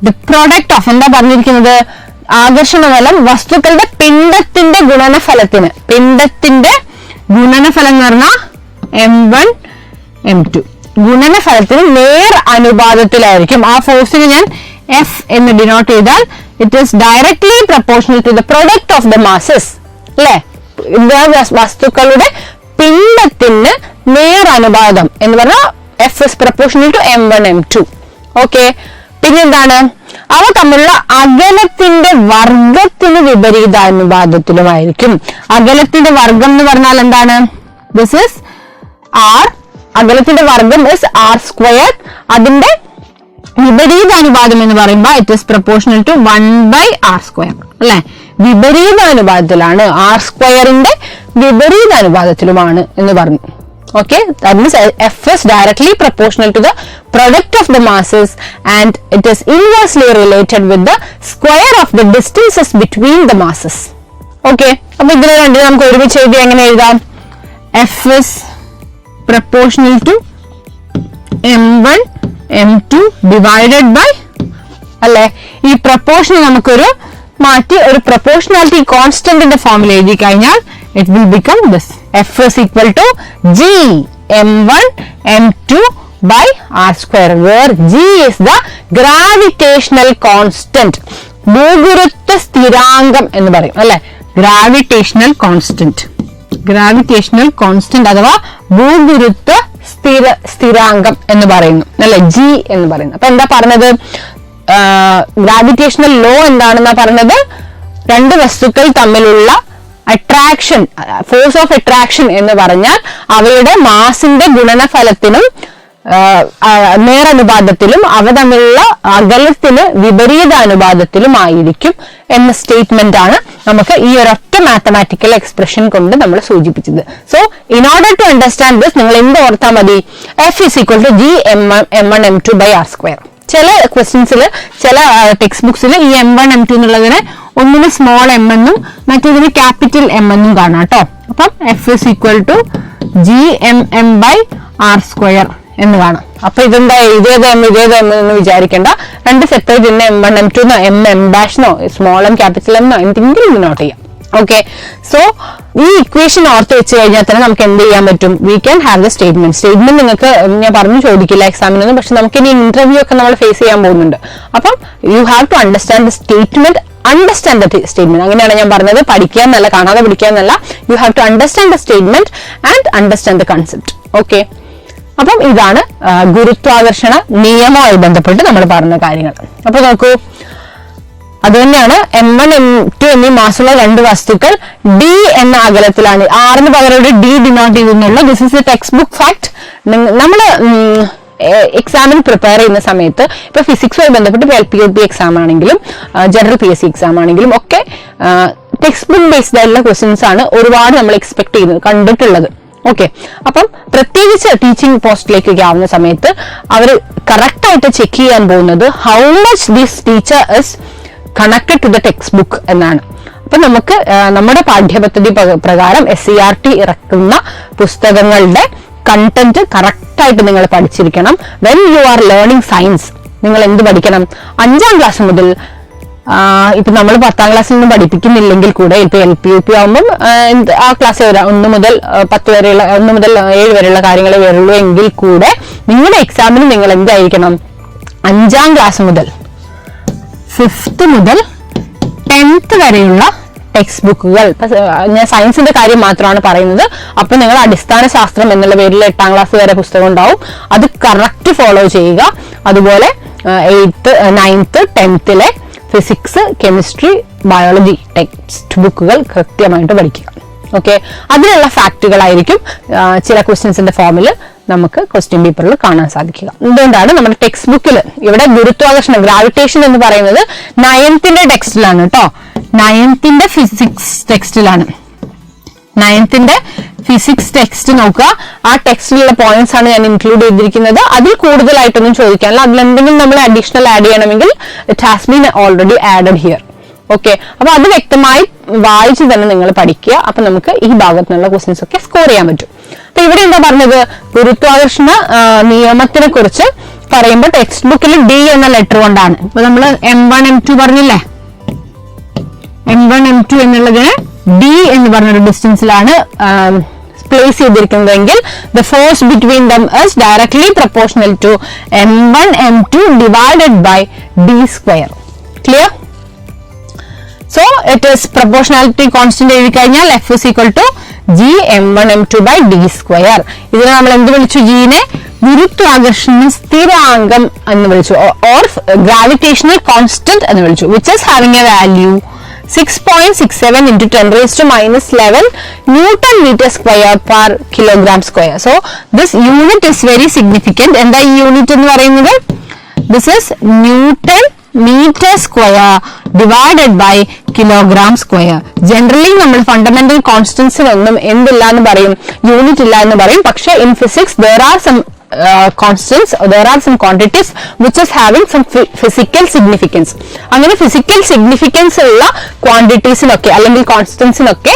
the product of, എന്താ പറഞ്ഞിരിക്കുന്നത്? ആകർഷണ ബലം വസ്തുക്കളുടെ പിണ്ഡത്തിന്റെ ഗുണനഫലത്തിന്, പിണ്ഡത്തിന്റെ ഗുണനഫലം എന്ന് പറഞ്ഞാൽ m1, m2 ഗുണനഫലത്തിന് നേർ അനുപാതത്തിലായിരിക്കും. ആ ഫോഴ്സിന് ഞാൻ F എന്ന് ഡിനോട്ട് ചെയ്താൽ it is directly proportional to the product of the masses, അല്ലെ? വസ്തുക്കളുടെ പിണ്ഡത്തിന് നേർ അനുപാതം എന്ന് പറഞ്ഞാൽ F is proportional to m1, m2. Okay, പിന്നെന്താണ്? അവ തമ്മിലുള്ള അകലത്തിന്റെ വർഗത്തിന് വിപരീത അനുപാതത്തിലുമായിരിക്കും. അകലത്തിന്റെ വർഗം എന്ന് പറഞ്ഞാൽ എന്താണ്? This is r. അകലത്തിന്റെ വർഗം ഇസ് r². അതിന്റെ വിപരീത അനുപാതം എന്ന് പറയുമ്പോൾ it is proportional to 1/r², അല്ലെ? വിപരീത അനുപാതത്തിലാണ്, r²ന്റെ വിപരീത അനുപാതത്തിലുമാണ് എന്ന് പറഞ്ഞു. Okay, that means F is directly proportional to the product of the masses and it is inversely related with the square of the distances between the masses. Okay, അപ്പോൾ ഇതിനെ രണ്ടും നമുക്ക് ഒരുമിച്ച് എഴുതി എങ്ങനെ എഴുതാം? F is proportional to m1 m2 divided by, അല്ലെ, ഈ പ്രൊപ്പോർഷൻ നമുക്കൊരു മാറ്റി ഒരു പ്രൊപ്പോർഷണാലിറ്റി കോൺസ്റ്റന്റിന്റെ ഫോമിൽ എഴുതി കഴിഞ്ഞാൽ it will become this. F is equal to G m1 m2 by r square, where G is the gravitational constant. ഭൂഗുരുത്വ സ്ഥിരാങ്കം എന്ന് പറയും, അല്ലെ, ഗ്രാവിറ്റേഷണൽ കോൺസ്റ്റന്റ് അഥവാ ഭൂഗുരുത്വ സ്ഥിരാങ്കം എന്ന് പറയുന്നു, അല്ലെ, G എന്ന് പറയുന്നു. അപ്പൊ എന്താ പറഞ്ഞത്? ഗ്രാവിറ്റേഷണൽ ലോ എന്താണെന്നാ പറഞ്ഞത്? രണ്ട് വസ്തുക്കൾ തമ്മിലുള്ള അട്രാക്ഷൻ, ഫോഴ്സ് ഓഫ് അട്രാക്ഷൻ എന്ന് പറഞ്ഞാൽ അവയുടെ മാസിന്റെ ഗുണനഫലത്തിനും നേരനുപാതത്തിലും അവ തമ്മിലുള്ള അകലത്തിന് വിപരീത അനുപാതത്തിലും ആയിരിക്കും എന്ന സ്റ്റേറ്റ്മെന്റ് ആണ് നമുക്ക് ഈ ഒരൊറ്റ മാത്തമാറ്റിക്കൽ എക്സ്പ്രഷൻ കൊണ്ട് നമ്മൾ സൂചിപ്പിച്ചത്. So in order to understand this നിങ്ങൾ എന്ത് ഓർത്താൽ മതി? F is equal to G m1 m2 by r square. ചില ക്വസ്റ്റ്യൻസിൽ, ചില ടെക്സ്റ്റ് ബുക്സിൽ ഈ m1 m2 എന്നുള്ളതിനെ ഒന്നിന് സ്മോൾ m എന്നും മറ്റേതിന് ക്യാപിറ്റൽ M എന്നും കാണാം കേട്ടോ. അപ്പം F is equal to G m by r square എന്ന് കാണാം. അപ്പൊ ഇതെന്താ ഇതേത് എന്ന് വിചാരിക്കേണ്ട, രണ്ട് സെപ്പറേറ്റ് തന്നെ m1 m2 എന്നോ m dash small m capital എന്നോ എന്തെങ്കിലും നോട്ട് ചെയ്യാം. ഓക്കെ, സോ ഈ ഇക്വേഷൻ ഓർത്ത് വെച്ച് കഴിഞ്ഞാൽ തന്നെ നമുക്ക് എന്ത് ചെയ്യാൻ പറ്റും? We can have the statement നിങ്ങൾക്ക് ഞാൻ പറഞ്ഞു ചോദിക്കില്ല എക്സാമിനൊന്നും, പക്ഷെ നമുക്ക് ഇനി ഇന്റർവ്യൂ ഒക്കെ നമ്മൾ ഫേസ് ചെയ്യാൻ പോകുന്നുണ്ട്. അപ്പം you have to understand the statement, understand the statement. അങ്ങനെയാണ് ഞാൻ പറഞ്ഞത്, പഠിക്കാൻ എന്നല്ല, കാണാതെ പഠിക്കാൻ എന്നല്ല. You have to understand the statement and understand the concept. Okay, അപ്പം ഇതാണ് ഗുരുത്വാകർഷണ നിയമവുമായി ബന്ധപ്പെട്ട് നമ്മൾ പറഞ്ഞ കാര്യങ്ങൾ. അപ്പൊ നോക്കൂ, അത് തന്നെയാണ് m1 m2 എന്നീ മാസുള്ള രണ്ട് വസ്തുക്കൾ d എന്ന അകലത്തിലാണ്. ആറിന് പകരം ഒരു d ഡിനോട്ട് ചെയ്തെന്നുള്ള this is a text book fact. നമ്മൾ എക്സാമിന് പ്രിപ്പയർ ചെയ്യുന്ന സമയത്ത് ഇപ്പൊ ഫിസിക്സുമായി ബന്ധപ്പെട്ട് LPUP എക്സാം ആണെങ്കിലും ജനറൽ PSC എക്സാം ആണെങ്കിലും ഒക്കെ ടെക്സ്റ്റ് ബുക്ക് ബേസ്ഡ് ആയിട്ടുള്ള ക്വസ്റ്റ്യൻസ് ആണ് ഒരുപാട് നമ്മൾ എക്സ്പെക്ട് ചെയ്യുന്നത്, കണ്ടിട്ടുള്ളത്. ഓക്കെ, അപ്പം പ്രത്യേകിച്ച് ടീച്ചിങ് പോസ്റ്റിലേക്കൊക്കെ ആവുന്ന സമയത്ത് അവർ കറക്റ്റ് ആയിട്ട് ചെക്ക് ചെയ്യാൻ പോകുന്നത് how much this teacher is connected to the textbook എന്നാണ്. അപ്പൊ നമുക്ക് നമ്മുടെ പാഠ്യപദ്ധതി പ്രകാരം SCERT ഇറക്കുന്ന പുസ്തകങ്ങളുടെ കണ്ടന്റ് കറക്റ്റ് ആയിട്ട് നിങ്ങൾ പഠിച്ചിരിക്കണം. When you are learning science നിങ്ങൾ എന്ത് പഠിക്കണം? 5ാം ക്ലാസ് മുതൽ, ഇപ്പൊ നമ്മൾ 10ാം ക്ലാസ്സിൽ നിന്ന് പഠിപ്പിക്കുന്നില്ലെങ്കിൽ കൂടെ, ഇപ്പൊ LPUP ആവുമ്പം ആ ക്ലാസ് 1 മുതൽ 10 വരെയുള്ള 1 മുതൽ 7 വരെയുള്ള കാര്യങ്ങളെ വരുള്ളൂ എങ്കിൽ കൂടെ നിങ്ങളുടെ എക്സാമിന് നിങ്ങൾ എന്തായിരിക്കണം? 5ാം ക്ലാസ് മുതൽ 5th മുതൽ 10th വരെയുള്ള ടെക്സ്റ്റ് ബുക്കുകൾ, ഞാൻ സയൻസിന്റെ കാര്യം മാത്രമാണ് പറയുന്നത്. അപ്പൊ നിങ്ങൾ അടിസ്ഥാന ശാസ്ത്രം എന്നുള്ള പേരിൽ 8ാം ക്ലാസ് വരെ പുസ്തകം ഉണ്ടാവും, അത് കറക്റ്റ് ഫോളോ ചെയ്യുക. അതുപോലെ 8th 9th 10th physics, chemistry, biology text ബുക്കുകൾ കൃത്യമായിട്ട് പഠിക്കുക. ഓക്കെ, അതിനുള്ള ഫാക്റ്റുകളായിരിക്കും ചില ക്വസ്റ്റ്യൻസിന്റെ ഫോമിൽ നമുക്ക് ക്വസ്റ്റ്യൻ പേപ്പറിൽ കാണാൻ സാധിക്കുക. എന്തുകൊണ്ടാണ് നമ്മുടെ ടെക്സ്റ്റ് ബുക്കിൽ ഇവിടെ ഗുരുത്വാകർഷണം, ഗ്രാവിറ്റേഷൻ എന്ന് പറയുന്നത് 9th ടെക്സ്റ്റിലാണ് കേട്ടോ. 9th physics ടെക്സ്റ്റിലാണ്. 9th physics text നോക്കുക. ആ ടെക്സ്റ്റിലുള്ള പോയിന്റ്സ് ആണ് ഞാൻ ഇൻക്ലൂഡ് ചെയ്തിരിക്കുന്നത്. അതിൽ കൂടുതലായിട്ടൊന്നും ചോദിക്കാനില്ല. അതിലെന്തെങ്കിലും നമ്മൾ അഡീഷണൽ ആഡ് ചെയ്യണമെങ്കിൽ it has been already added here. Okay, അപ്പൊ അത് വ്യക്തമായി വായിച്ച് തന്നെ നിങ്ങൾ പഠിക്കുക. അപ്പൊ നമുക്ക് ഈ ഭാഗത്ത് നിന്നുള്ള ക്വസ്റ്റ്യൻസ് ഒക്കെ സ്കോർ ചെയ്യാൻ പറ്റും. അപ്പൊ ഇവിടെ എന്താ പറഞ്ഞത്? ഗുരുത്വാകർഷണ നിയമത്തിനെ കുറിച്ച് പറയുമ്പോൾ ടെക്സ്റ്റ് ബുക്കിൽ D എന്ന ലെറ്റർ കൊണ്ടാണ്. ഇപ്പൊ നമ്മൾ m1 m2 പറഞ്ഞില്ലേ, m1 m2 എന്നുള്ളതിന് D എന്ന് പറഞ്ഞൊരു ഡിസ്റ്റൻസിലാണ് place ചെയ്തിരിക്കുന്നതെങ്കിൽ the force between them is directly proportional to m1 m2 divided by d square. Clear? So it is proportionality constant എഴുതി കഴിഞ്ഞാൽ F is equal to G m1 m2 by d square. ഇതിനെ നമ്മൾ എന്ത് വിളിച്ചു? Gനെ ഗുരുത്വാകർഷണ സ്ഥിരാങ്കം എന്ന് വിളിച്ചു, or gravitational constant എന്ന് വിളിച്ചു, which is having a value 6.67 into 10 raised to minus 11 Newton meter square per kilogram square. So this unit is very significant. എന്താ ഈ യൂണിറ്റ് എന്ന് പറയുന്നത്? This is Newton metre square divided by kilogram square. Generally നമ്മൾ fundamental കോൺസ്റ്റൻസിനൊന്നും എന്തില്ല എന്ന് പറയും, unit ഇല്ല എന്ന് പറയും. പക്ഷെ in physics there are some quantities which is having some physical significance. അങ്ങനെ ഫിസിക്കൽ സിഗ്നിഫിക്കൻസ് ഉള്ള ക്വാണ്ടിറ്റീസിനൊക്കെ അല്ലെങ്കിൽ കോൺസ്റ്റൻസിനൊക്കെ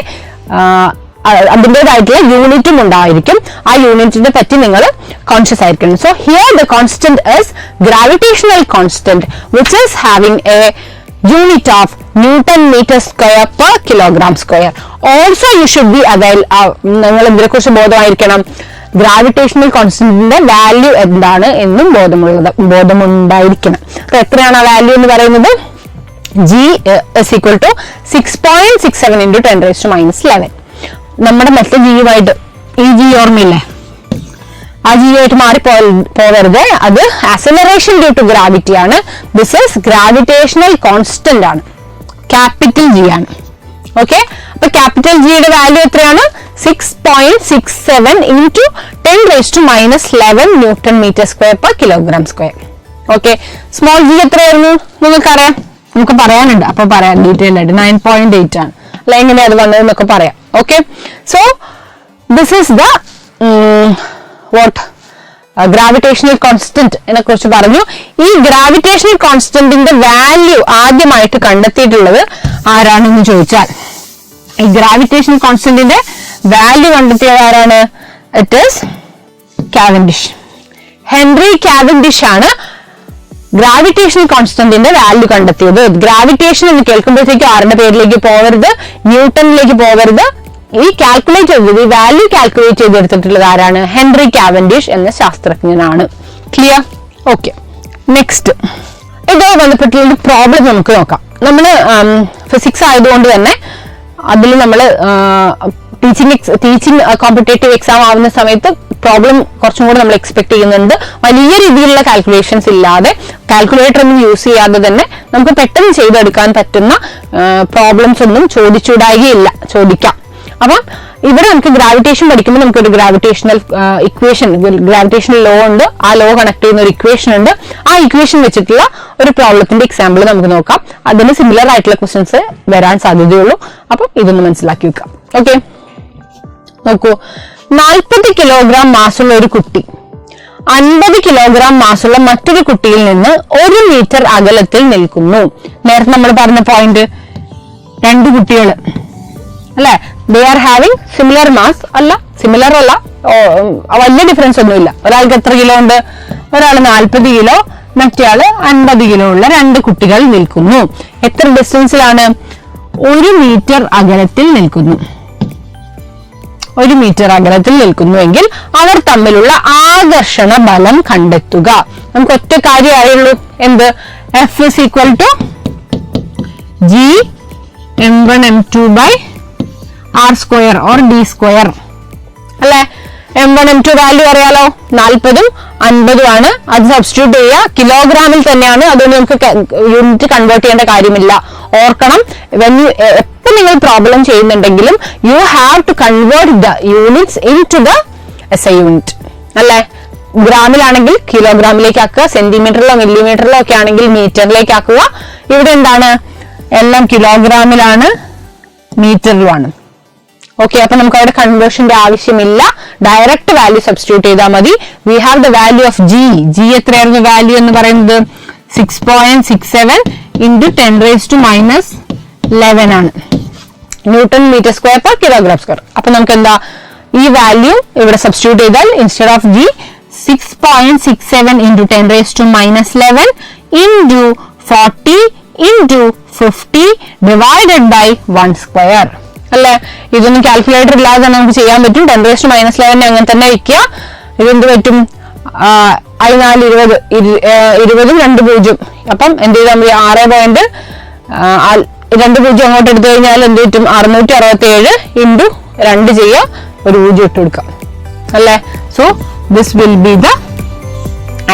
അതിൻ്റെതായിട്ടുള്ള യൂണിറ്റും ഉണ്ടായിരിക്കും. ആ യൂണിറ്റിനെ പറ്റി നിങ്ങൾ കോൺഷ്യസ് ആയിരിക്കണം. So here the constant is gravitational constant which is having A unit of Newton meter square per kilogram square. Also you should be aware, നിങ്ങൾ ഇതിനെ കുറിച്ച് ബോധമായിരിക്കണം, ഗ്രാവിറ്റേഷണൽ കോൺസ്റ്റന്റിന്റെ വാല്യൂ എന്താണ് എന്നും ബോധമുണ്ടായിരിക്കണം. അപ്പൊ എത്രയാണ് ആ വാല്യൂ എന്ന് പറയുന്നത്? G is equal to 6.67 into 10 raised to minus 11. നമ്മുടെ മറ്റേ ജിയുമായിട്ട് ഈ ജി ഓർമ്മയില്ലേ, ആ ജിയുമായിട്ട് മാറി പോവരുത്. അത് ആക്സലറേഷൻ ഡ്യൂ ടു ഗ്രാവിറ്റി ആണ്. ദിസ് ഈസ് ഗ്രാവിറ്റേഷണൽ കോൺസ്റ്റന്റ് ആണ്, ക്യാപിറ്റൽ ജി ആണ്. ഓക്കെ, അപ്പൊ ക്യാപിറ്റൽ ജിയുടെ വാല്യൂ എത്രയാണ്? 6.67 into 10 raised to minus 11 newton metre square per kilogram square. Okay, small g എത്രയായിരുന്നു നിങ്ങൾക്കറിയാം? നമുക്ക് പറയാനുണ്ട്, അപ്പൊ പറയാം ഡീറ്റെയിൽ ആയിട്ട്. 9.8 ആണ്. അല്ല, എങ്ങനെ അത് വന്നതെന്നൊക്കെ പറയാം. Okay, so this is the gravitational constant എന്നെ കുറിച്ച് പറഞ്ഞു. ഈ ഗ്രാവിറ്റേഷണൽ കോൺസ്റ്റന്റിന്റെ വാല്യൂ ആദ്യമായിട്ട് കണ്ടെത്തിയിട്ടുള്ളത് ആരാണെന്ന് ചോദിച്ചാൽ, ഈ ഗ്രാവിറ്റേഷണൽ കോൺസ്റ്റന്റിന്റെ വാല്യൂ കണ്ടെത്തിയത് ആരാണ്? It is Cavendish. Henry Cavendish ആണ് ഗ്രാവിറ്റേഷണൽ കോൺസ്റ്റന്റിന്റെ വാല്യൂ കണ്ടെത്തിയത്. ഗ്രാവിറ്റേഷൻ എന്ന് കേൾക്കുമ്പോഴത്തേക്കും ആരുടെ പേരിലേക്ക് പോകരുത്, ന്യൂട്ടണിലേക്ക് പോകരുത്. ഈ കാൽക്കുലേറ്റ് ചെയ്തത്, ഈ വാല്യൂ കാൽക്കുലേറ്റ് ചെയ്തെടുത്തിട്ടുള്ളത് ആരാണ്? ഹെൻറി കാവൻഡിഷ് എന്ന ശാസ്ത്രജ്ഞനാണ്. ക്ലിയർ? ഓക്കെ, നെക്സ്റ്റ് ഇതുമായി ബന്ധപ്പെട്ടുള്ള പ്രോബ്ലം നമുക്ക് നോക്കാം. നമ്മൾ ഫിസിക്സ് ആയതുകൊണ്ട് തന്നെ അതിൽ നമ്മൾ ടീച്ചിങ് കോമ്പറ്റേറ്റീവ് എക്സാം ആവുന്ന സമയത്ത് പ്രോബ്ലം കുറച്ചും കൂടെ നമ്മൾ എക്സ്പെക്ട് ചെയ്യുന്നുണ്ട്. വലിയ രീതിയിലുള്ള കാൽക്കുലേഷൻസ് ഇല്ലാതെ, കാൽക്കുലേറ്റർ ഒന്നും യൂസ് ചെയ്യാതെ തന്നെ നമുക്ക് പെട്ടെന്ന് ചെയ്തെടുക്കാൻ പറ്റുന്ന പ്രോബ്ലംസ് ഒന്നും ചോദിച്ചുകൂടായികയില്ല, ചോദിക്കാം. അപ്പം ഇവിടെ നമുക്ക് ഗ്രാവിറ്റേഷൻ പഠിക്കുമ്പോൾ നമുക്കൊരു ഗ്രാവിറ്റേഷണൽ ഇക്വേഷൻ, ഗ്രാവിറ്റേഷണൽ ലോ ഉണ്ട്. ആ ലോ കണക്ട് ചെയ്യുന്ന ഒരു ഇക്വേഷൻ ഉണ്ട്. ആ ഇക്വേഷൻ വെച്ചിട്ടുള്ള ഒരു പ്രോബ്ലത്തിന്റെ എക്സാമ്പിൾ നമുക്ക് നോക്കാം. അതിന് സിമിലർ ആയിട്ടുള്ള ക്വസ്റ്റ്യൻസ് വരാൻ സാധ്യതയുള്ളൂ. അപ്പം ഇതൊന്ന് മനസ്സിലാക്കി വെക്കാം. ഓക്കെ, നോക്കൂ. 40 കിലോഗ്രാം മാസുള്ള ഒരു കുട്ടി 50 കിലോഗ്രാം മാസുള്ള മറ്റൊരു കുട്ടിയിൽ നിന്ന് 1 മീറ്റർ അകലത്തിൽ നിൽക്കുന്നു. നേരത്തെ നമ്മൾ പറഞ്ഞ പോയിന്റ്, രണ്ട് കുട്ടികൾ അല്ലെ, they are having similar mass. അല്ല, സിമിലർ അല്ല, വലിയ ഡിഫറൻസ് ഒന്നുമില്ല. ഒരാൾക്ക് എത്ര കിലോ ഉണ്ട്? ഒരാൾ 40 കിലോ, മറ്റേയാള് 50 കിലോ ഉള്ള രണ്ട് കുട്ടികൾ നിൽക്കുന്നു. എത്ര ഡിസ്റ്റൻസിലാണ്? 1 മീറ്റർ അകലത്തിൽ നിൽക്കുന്നു. 1 മീറ്റർ അകലത്തിൽ നിൽക്കുന്നുവെങ്കിൽ അവർ തമ്മിലുള്ള ആകർഷണ ബലം കണ്ടെത്തുക. നമുക്ക് ഒറ്റ കാര്യമായുള്ളൂ, എന്ത്? F is equal to G m1 m2 by r square or d square അല്ലെ. m1 m2 വാല്യൂ അറിയാലോ, 40ഉം 50ഉം ആണ്. അത് സബ്സ്റ്റിറ്റ്യൂട്ട് ചെയ്യുക. കിലോഗ്രാമിൽ തന്നെയാണ്, അതുകൊണ്ട് നമുക്ക് യൂണിറ്റ് കൺവേർട്ട് ചെയ്യേണ്ട കാര്യമില്ല. ഓർക്കണം, എപ്പോൾ നിങ്ങൾ പ്രോബ്ലം ചെയ്യുന്നുണ്ടെങ്കിലും you have to convert the units into the SI unit അല്ലെ. ഗ്രാമിലാണെങ്കിൽ കിലോഗ്രാമിലേക്ക് ആക്കുക, സെന്റിമീറ്ററിലോ മില്ലിമീറ്ററിലോ ഒക്കെ ആണെങ്കിൽ മീറ്ററിലേക്ക് ആക്കുക. ഇവിടെ എന്താണ്? എല്ലാം കിലോഗ്രാമിലാണ്, മീറ്ററിലുമാണ്. ഓക്കെ, അപ്പൊ നമുക്ക് അവിടെ കൺവേർഷന്റെ ആവശ്യമില്ല. ഡയറക്റ്റ് വാല്യൂ സബ്സ്റ്റിറ്റ്യൂട്ട് ചെയ്താൽ മതി. We have the value of G. G എത്രയായിരുന്നു വാല്യൂ എന്ന് പറയുന്നത്? 6.67 into 10 raised to minus 11 ആണ്, newton metre square per kilogram square. അപ്പൊ നമുക്ക് എന്താ, ഈ വാല്യൂ ഇവിടെ സബ്സ്റ്റിറ്റ്യൂട്ട് ചെയ്താൽ instead of G 6.67 into 10 raised to minus 11 into 40 into 50 divided by 1 square അല്ലെ. ഇതൊന്നും കാൽക്കുലേറ്റർ ഇല്ലാതെ തന്നെ നമുക്ക് ചെയ്യാൻ പറ്റും. 10 raised to minus 11 അങ്ങനെ തന്നെ വെക്കുക. ഇതെന്ത് പറ്റും? 4 20 20 2 0. അപ്പം എന്ത് ചെയ്താൽ മതി? 6.2 അങ്ങോട്ട് എടുത്തു കഴിഞ്ഞാൽ എന്ത് പറ്റും? 667 into 2 ചെയ്യുക, ഒരു 0 ഇട്ട് കൊടുക്കാം അല്ലെ. So this will be the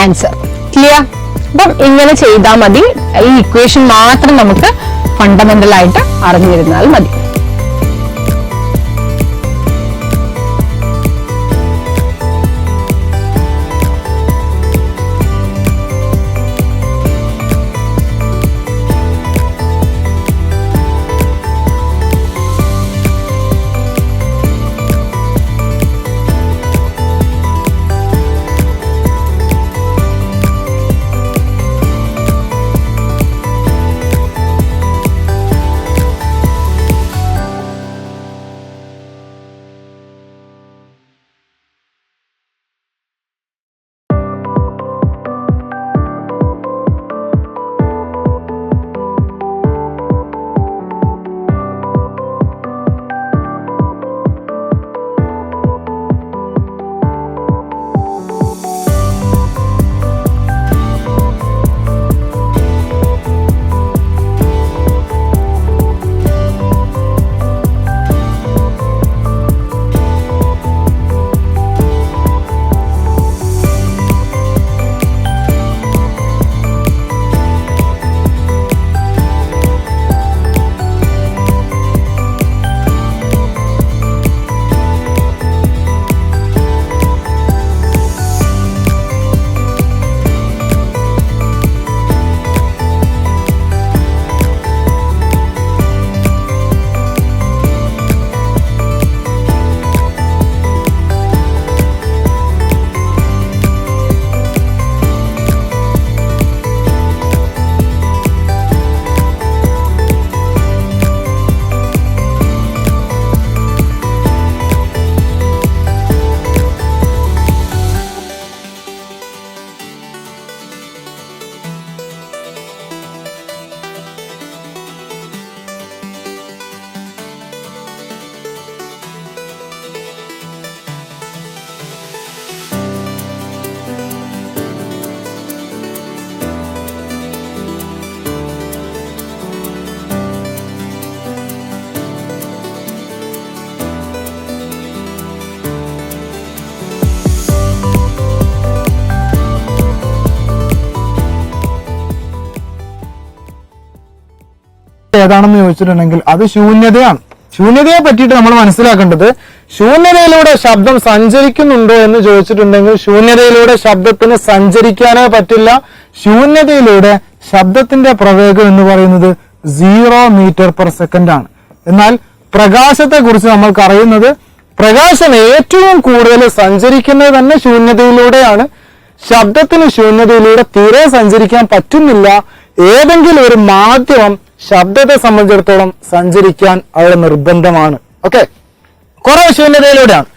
answer. Clear? അപ്പം ഇങ്ങനെ ചെയ്താൽ മതി. ഈ ഇക്വേഷൻ മാത്രം നമുക്ക് ഫണ്ടമെന്റൽ ആയിട്ട് അറിഞ്ഞിരുന്നാൽ മതി. ഏതാണെന്ന് ചോദിച്ചിട്ടുണ്ടെങ്കിൽ അത് ശൂന്യതയാണ്. ശൂന്യതയെ പറ്റിയിട്ട് നമ്മൾ മനസ്സിലാക്കേണ്ടത്, ശൂന്യതയിലൂടെ ശബ്ദം സഞ്ചരിക്കുന്നുണ്ടോ എന്ന് ചോദിച്ചിട്ടുണ്ടെങ്കിൽ ശൂന്യതയിലൂടെ ശബ്ദത്തിന് സഞ്ചരിക്കാനേ പറ്റില്ല. ശൂന്യതയിലൂടെ ശബ്ദത്തിന്റെ പ്രവേഗം എന്ന് പറയുന്നത് 0 മീറ്റർ/സെക്കൻഡ് ആണ്. എന്നാൽ പ്രകാശത്തെ കുറിച്ച് നമ്മൾക്ക് അറിയുന്നത്, പ്രകാശം ഏറ്റവും കൂടുതൽ സഞ്ചരിക്കുന്നത് തന്നെ ശൂന്യതയിലൂടെയാണ്. ശബ്ദത്തിന് ശൂന്യതയിലൂടെ തീരെ സഞ്ചരിക്കാൻ പറ്റുന്നില്ല. ഏതെങ്കിലും ഒരു മാധ്യമം ശബ്ദത്തെ സംബന്ധിച്ചിടത്തോളം സഞ്ചരിക്കാൻ അവിടെ നിർബന്ധമാണ്. ഓക്കെ, കുറെ ശൂന്യതയിലൂടെയാണ്.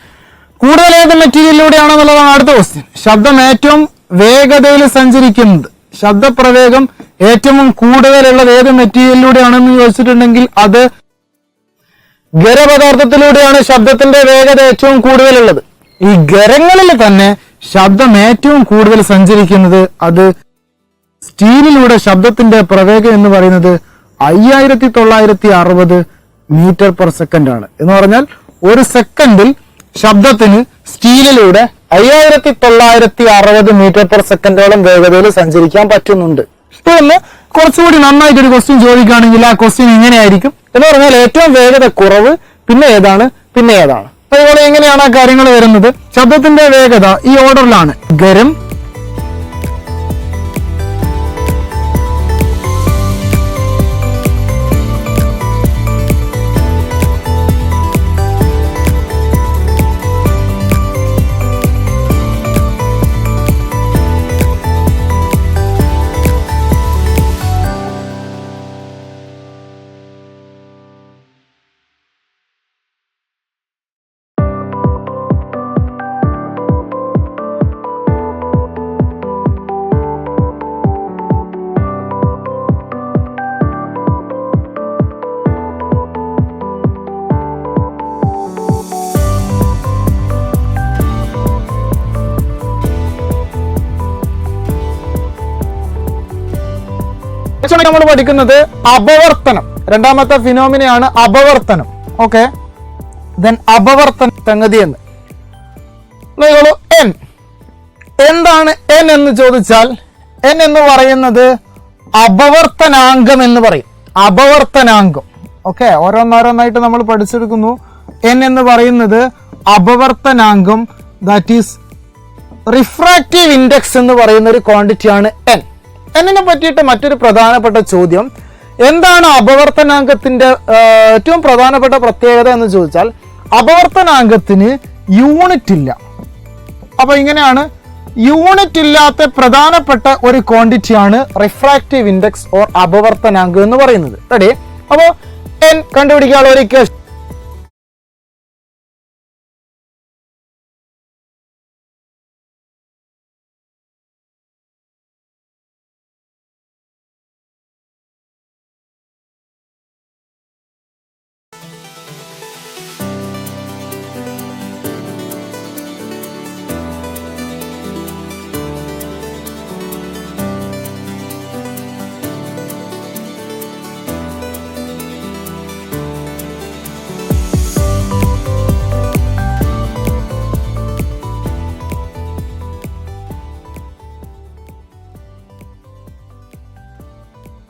കൂടുതൽ ഏത് മെറ്റീരിയലിലൂടെയാണെന്നുള്ളതാണ് അടുത്ത ക്വസ്റ്റ്യൻ. ശബ്ദം ഏറ്റവും വേഗതയിൽ സഞ്ചരിക്കുന്നത്, ശബ്ദപ്രവേഗം ഏറ്റവും കൂടുതലുള്ളത് ഏത് മെറ്റീരിയലിലൂടെയാണെന്ന് ചോദിച്ചിട്ടുണ്ടെങ്കിൽ അത് ഖരപദാർത്ഥത്തിലൂടെയാണ് ശബ്ദത്തിന്റെ വേഗത ഏറ്റവും കൂടുതലുള്ളത്. ഈ ഖരങ്ങളിൽ തന്നെ ശബ്ദം ഏറ്റവും കൂടുതൽ സഞ്ചരിക്കുന്നത് അത് സ്റ്റീലിലൂടെ. ശബ്ദത്തിന്റെ പ്രവേഗം എന്ന് പറയുന്നത് 5960 മീറ്റർ/സെക്കൻഡ് ആണ്. എന്ന് പറഞ്ഞാൽ ഒരു സെക്കൻഡിൽ ശബ്ദത്തിന് സ്റ്റീലിലൂടെ 5960 മീറ്റർ/സെക്കൻഡോളം വേഗതയിൽ സഞ്ചരിക്കാൻ പറ്റുന്നുണ്ട്. ഇപ്പൊ ഒന്ന് കുറച്ചുകൂടി നന്നായിട്ടൊരു ക്വസ്റ്റ്യൻ ചോദിക്കുകയാണെങ്കിൽ ആ ക്വസ്റ്റ്യൻ ഇങ്ങനെയായിരിക്കും. എന്ന് പറഞ്ഞാൽ ഏറ്റവും വേഗത കുറവ്, പിന്നെ ഏതാണ്, പിന്നെ ഏതാണ്. അതുപോലെ എങ്ങനെയാണ് ആ കാര്യങ്ങൾ വരുന്നത്? ശബ്ദത്തിന്റെ വേഗത ഈ ഓർഡറിലാണ്: ഖരം, നമ്മൾ പഠിക്കുന്നത് അപവർത്തനം. രണ്ടാമത്തെ ഫിനോമിനയാണ് അപവർത്തനം. ഓക്കെ, ദെൻ അപവർത്തന സംഗതി എന്ന് എൻ. എന്താണ് എൻ എന്ന് ചോദിച്ചാൽ, എൻ എന്ന് പറയുന്നത് അപവർത്തനാംഗം എന്ന് പറയും. അപവർത്തനാംഗം. ഓക്കെ, ഓരോന്നോരോന്നായിട്ട് നമ്മൾ പഠിച്ചെടുക്കുന്നു. എൻ എന്ന് പറയുന്നത് അപവർത്തനാംഗം, ദാറ്റ് ഈസ് റിഫ്രാക്റ്റീവ് ഇൻഡെക്സ് എന്ന് പറയുന്ന ഒരു ക്വാണ്ടിറ്റിയാണ് എൻ. എന്നിനെ പറ്റിയിട്ട് മറ്റൊരു പ്രധാനപ്പെട്ട ചോദ്യം, എന്താണ് അപവർത്തനാംഗത്തിന്റെ ഏറ്റവും പ്രധാനപ്പെട്ട പ്രത്യേകത എന്ന് ചോദിച്ചാൽ, അപവർത്തനാംഗത്തിന് യൂണിറ്റ് ഇല്ല. അപ്പൊ ഇങ്ങനെയാണ്, യൂണിറ്റ് ഇല്ലാത്ത പ്രധാനപ്പെട്ട ഒരു ക്വാണ്ടിറ്റിയാണ് റിഫ്രാക്റ്റീവ് ഇൻഡെക്സ് ഓർ അപവർത്തനാംഗം എന്ന് പറയുന്നത്. റെഡി? അപ്പോ എൻ കണ്ടുപിടിക്കാനുള്ള ഒരു ഇക്വേഷൻ